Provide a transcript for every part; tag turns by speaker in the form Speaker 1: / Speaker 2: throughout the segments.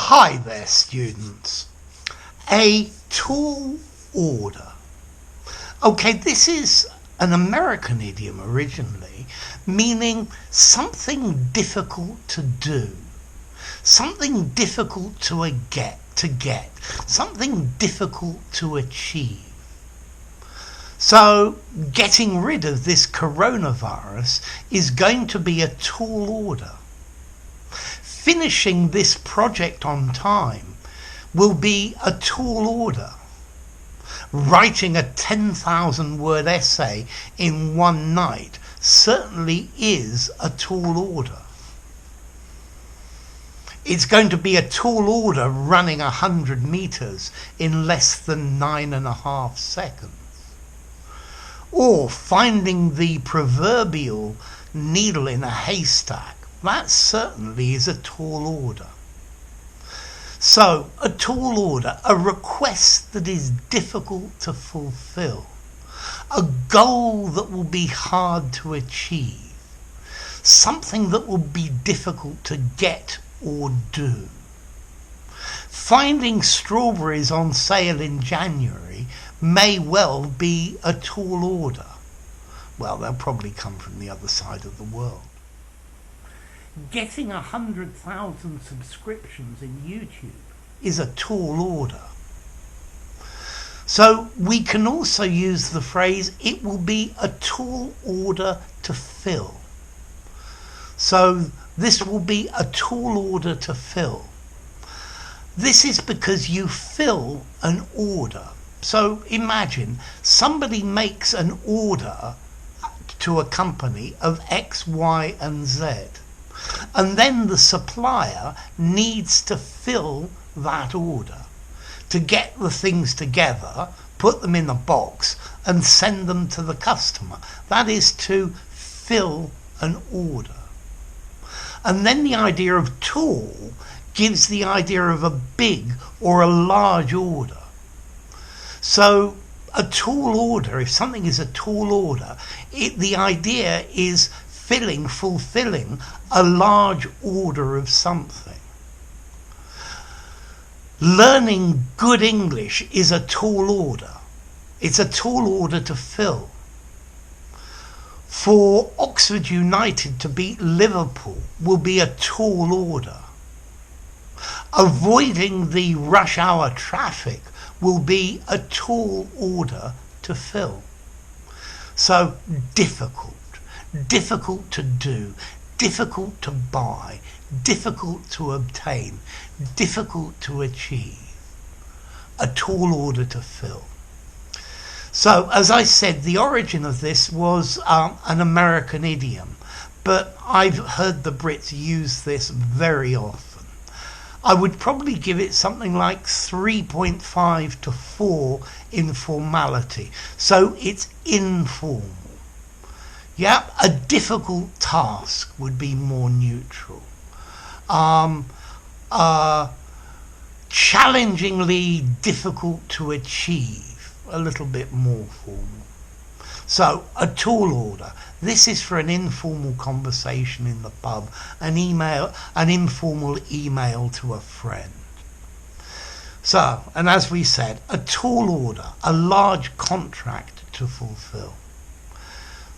Speaker 1: Hi there, students. A tall order. Okay, this is an American idiom originally, meaning something difficult to do, something difficult to get, something difficult to achieve. So, getting rid of this coronavirus is going to be a tall order. Finishing this project on time will be a tall order. Writing a 10,000 word essay in one night certainly is a tall order. It's going to be a tall order running 100 meters in less than 9.5 seconds. Or finding the proverbial needle in a haystack. That certainly is a tall order. So, a tall order, a request that is difficult to fulfill, a goal that will be hard to achieve, something that will be difficult to get or do. Finding strawberries on sale in January may well be a tall order. Well, they'll probably come from the other side of the world. Getting 100,000 subscriptions in YouTube is a tall order. So we can also use the phrase, it will be a tall order to fill. So this will be a tall order to fill. This is because you fill an order. So imagine somebody makes an order to a company of X, Y, and Z. And then the supplier needs to fill that order to get the things together, put them in a box and send them to the customer. That is to fill an order. And then the idea of tall gives the idea of a big or a large order. So a tall order, if something is a tall order, the idea is fulfilling a large order of something. Learning good English is a tall order. It's a tall order to fill. For Oxford United to beat Liverpool will be a tall order. Avoiding the rush hour traffic will be a tall order to fill. So difficult to do, difficult to buy, difficult to obtain, difficult to achieve. A tall order to fill. So, as I said, the origin of this was an American idiom, but I've heard the Brits use this very often. I would probably give it something like 3.5 to 4 in formality. So it's informal. Yeah, a difficult task would be more neutral. Challengingly difficult to achieve, a little bit more formal. So, a tall order. This is for an informal conversation in the pub, an informal email to a friend. So, and as we said, a tall order, a large contract to fulfill.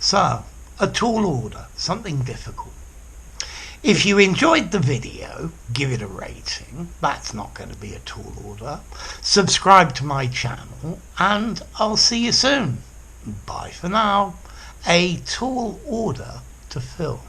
Speaker 1: So, a tall order, something difficult. If you enjoyed the video, give it a rating. That's not going to be a tall order. Subscribe to my channel, and I'll see you soon. Bye for now. A tall order to fill.